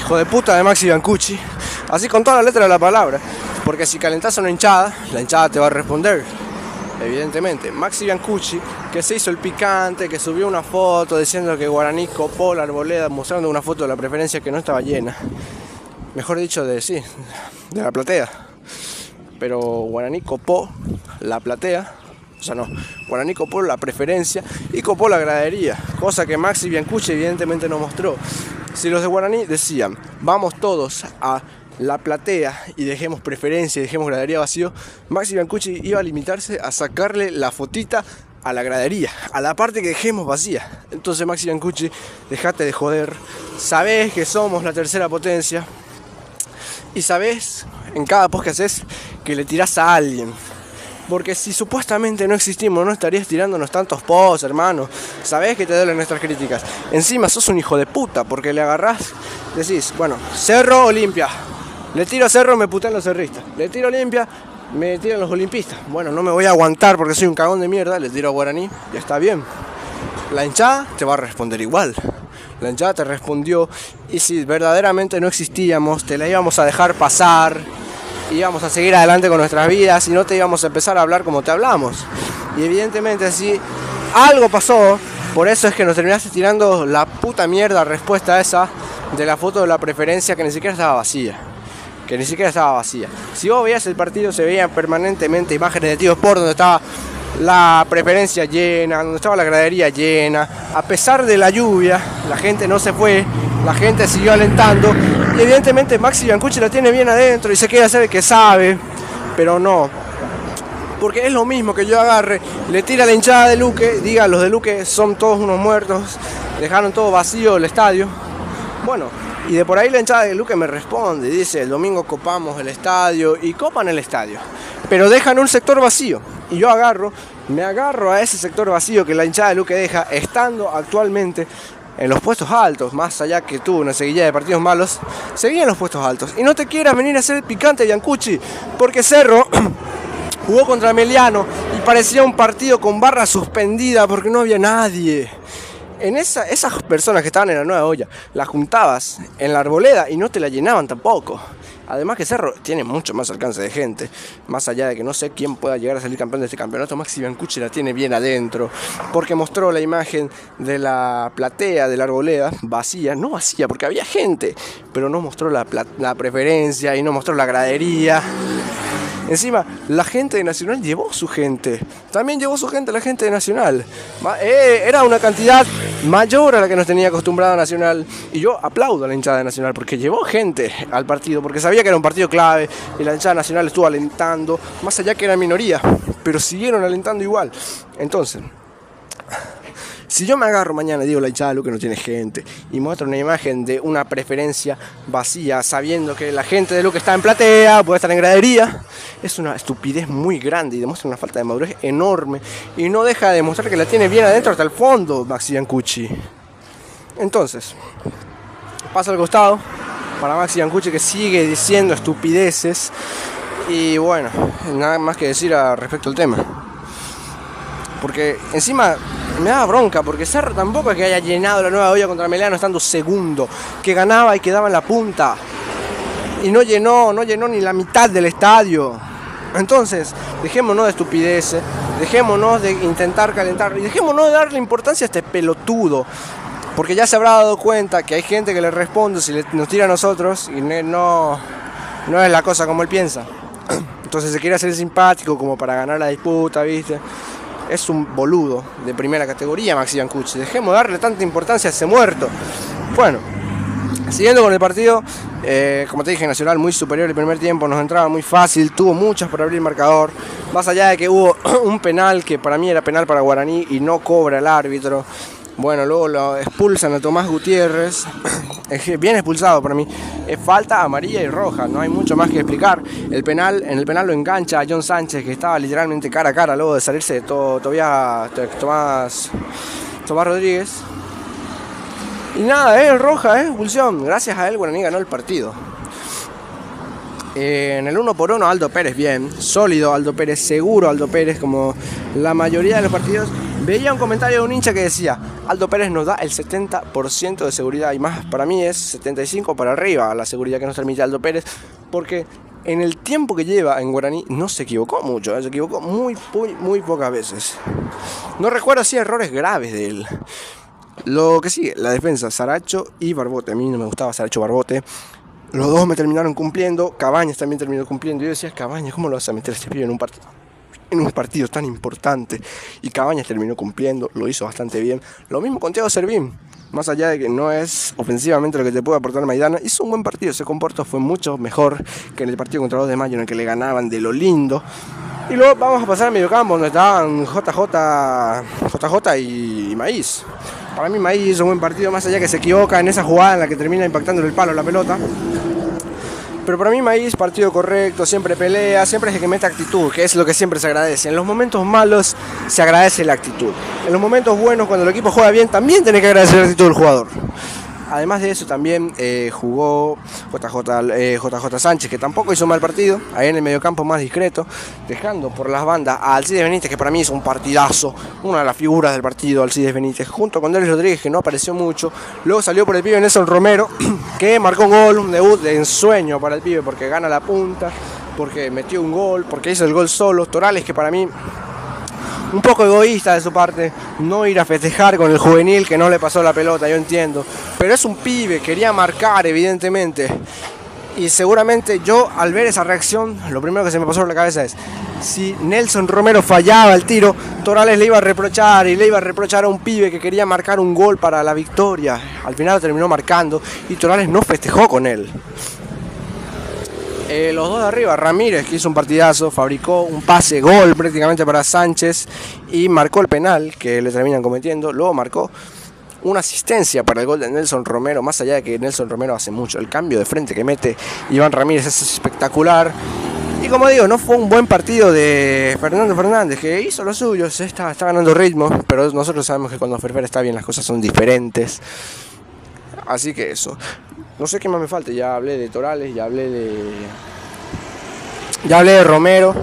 hijo de puta de Maxi Biancucci, así con toda la letra de la palabra, porque si calentás a una hinchada, la hinchada te va a responder. Evidentemente, Maxi Biancucci, que se hizo el picante, que subió una foto diciendo que Guaraní copó la Arboleda, mostrando una foto de la preferencia que no estaba llena. Mejor dicho, de la platea. Pero Guaraní copó la platea, o sea no, Guaraní copó la preferencia y copó la gradería, cosa que Maxi Biancucci evidentemente no mostró. Si los de Guaraní decían, vamos todos a la platea y dejemos preferencia y dejemos gradería vacío, Maxi Biancucci iba a limitarse a sacarle la fotita a la gradería, a la parte que dejemos vacía. Entonces Maxi Biancucci, dejate de joder, sabés que somos la tercera potencia y sabés en cada post que haces que le tirás a alguien. Porque si supuestamente no existimos, no estarías tirándonos tantos posts, hermano. Sabés que te duelen nuestras críticas. Encima sos un hijo de puta, porque le agarrás, decís, bueno, Cerro Olimpia. Le tiro a Cerro, me putean los cerristas. Le tiro a Olimpia, me tiran los olimpistas. Bueno, no me voy a aguantar porque soy un cagón de mierda. Le tiro a Guaraní, ya está bien. La hinchada te va a responder igual. La hinchada te respondió. Y si verdaderamente no existíamos, te la íbamos a dejar pasar. Íbamos a seguir adelante con nuestras vidas y no te íbamos a empezar a hablar como te hablamos. Y evidentemente si algo pasó, por eso es que nos terminaste tirando la puta mierda respuesta esa de la foto de la preferencia que ni siquiera estaba vacía. Si vos veías el partido, se veían permanentemente imágenes de Tigo Sport donde estaba la preferencia llena, donde estaba la gradería llena. A pesar de la lluvia, la gente no se fue, la gente siguió alentando. Y evidentemente Maxi Biancucci la tiene bien adentro y se quiere hacer el que sabe, pero no. Porque es lo mismo que yo agarre, le tire a la hinchada de Luque, diga, los de Luque son todos unos muertos, dejaron todo vacío el estadio. Bueno, y de por ahí la hinchada de Luque me responde, dice, el domingo copamos el estadio, y copan el estadio, pero dejan un sector vacío. Y yo me agarro a ese sector vacío que la hinchada de Luque deja, estando actualmente en los puestos altos, más allá que tuvo una seguidilla de partidos malos, seguía en los puestos altos. Y no te quieras venir a hacer el picante, Biancucci, porque Cerro jugó contra Meliano y parecía un partido con barra suspendida porque no había nadie. Esas personas que estaban en la nueva olla, las juntabas en la Arboleda y no te la llenaban tampoco. Además que Cerro tiene mucho más alcance de gente, más allá de que no sé quién pueda llegar a salir campeón de este campeonato. Maxi Biancucci la tiene bien adentro, porque mostró la imagen de la platea de la Arboleda vacía, no vacía porque había gente, pero no mostró la preferencia y no mostró la gradería. Encima, la gente de Nacional llevó su gente. También llevó su gente la gente de Nacional. Era una cantidad mayor a la que nos tenía acostumbrado Nacional. Y yo aplaudo a la hinchada de Nacional porque llevó gente al partido. Porque sabía que era un partido clave. Y la hinchada Nacional estuvo alentando. Más allá que era minoría. Pero siguieron alentando igual. Entonces, si yo me agarro mañana y digo la hinchada de Luque no tiene gente y muestro una imagen de una preferencia vacía sabiendo que la gente de Luque está en platea, puede estar en gradería, es una estupidez muy grande y demuestra una falta de madurez enorme y no deja de demostrar que la tiene bien adentro hasta el fondo Maxi Biancucci. Entonces, pasa al costado para Maxi Biancucci, que sigue diciendo estupideces y bueno, nada más que decir respecto al tema. Porque encima me daba bronca, porque Cerro tampoco es que haya llenado la nueva olla contra Meliano estando segundo, que ganaba y quedaba en la punta. Y no llenó ni la mitad del estadio. Entonces, dejémonos de estupideces, dejémonos de intentar calentar y dejémonos de darle importancia a este pelotudo. Porque ya se habrá dado cuenta que hay gente que le responde si nos tira a nosotros y no es la cosa como él piensa. Entonces se quiere hacer simpático como para ganar la disputa, ¿viste? Es un boludo de primera categoría Maxi Biancucci. Dejemos de darle tanta importancia a ese muerto. Bueno, siguiendo con el partido, como te dije, Nacional muy superior el primer tiempo, nos entraba muy fácil, tuvo muchas por abrir el marcador, más allá de que hubo un penal que para mí era penal para Guaraní y no cobra el árbitro. Bueno, luego lo expulsan a Tomás Gutiérrez, bien expulsado para mí, es falta amarilla y roja, no hay mucho más que explicar. En el penal lo engancha a John Sánchez, que estaba literalmente cara a cara luego de salirse de Tomás Rodríguez. Y nada, es roja, es expulsión. Gracias a él Guaraní ganó el partido. En el 1-1 Aldo Pérez bien, sólido Aldo Pérez, seguro Aldo Pérez como la mayoría de los partidos. Veía un comentario de un hincha que decía: Aldo Pérez nos da el 70% de seguridad, y más para mí es 75 para arriba la seguridad que nos transmite Aldo Pérez, porque en el tiempo que lleva en Guaraní no se equivocó mucho, se equivocó muy pocas veces. No recuerdo así errores graves de él. Lo que sigue, la defensa, Saracho y Barbote. A mí no me gustaba Saracho Barbote. Los dos me terminaron cumpliendo. Cabañas también terminó cumpliendo. Yo decía: Cabañas, ¿cómo lo vas a meter a este pibe en un partido tan importante? Y Cabañas terminó cumpliendo, lo hizo bastante bien. Lo mismo con Thiago Servín. Más allá de que no es ofensivamente lo que te puede aportar Maidana, hizo un buen partido, se comportó, fue mucho mejor que en el partido contra los de Mayo, en el que le ganaban de lo lindo. Y luego vamos a pasar al mediocampo, donde estaban JJ y Maíz. Para mí Maíz hizo un buen partido, más allá que se equivoca en esa jugada en la que termina impactando el palo la pelota. Pero para mí Maíz, partido correcto, siempre pelea, siempre es el que mete actitud, que es lo que siempre se agradece. En los momentos malos se agradece la actitud. En los momentos buenos, cuando el equipo juega bien, también tiene que agradecer la actitud del jugador. Además de eso también jugó JJ Sánchez, que tampoco hizo mal partido, ahí en el mediocampo más discreto, dejando por las bandas a Alcides Benítez, que para mí es un partidazo, una de las figuras del partido, Alcides Benítez, junto con Delis Rodríguez, que no apareció mucho. Luego salió por el pibe Nelson Romero, que marcó un gol, un debut de ensueño para el pibe, porque gana la punta, porque metió un gol, porque hizo el gol solo. Torales, que para mí un poco egoísta de su parte, no ir a festejar con el juvenil que no le pasó la pelota, yo entiendo. Pero es un pibe, quería marcar evidentemente. Y seguramente yo, al ver esa reacción, lo primero que se me pasó por la cabeza es: si Nelson Romero fallaba el tiro, Torales le iba a reprochar, y le iba a reprochar a un pibe que quería marcar un gol para la victoria. Al final lo terminó marcando y Torales no festejó con él. Los dos de arriba, Ramírez, que hizo un partidazo, fabricó un pase gol prácticamente para Sánchez y marcó el penal que le terminan cometiendo. Luego marcó una asistencia para el gol de Nelson Romero, más allá de que Nelson Romero hace mucho. El cambio de frente que mete Iván Ramírez es espectacular. Y como digo, no fue un buen partido de Fernando Fernández, que hizo lo suyo, está ganando ritmo, pero nosotros sabemos que cuando Ferfer está bien las cosas son diferentes. Así que eso. No sé qué más me falta, ya hablé de Torales, ya hablé de Romero.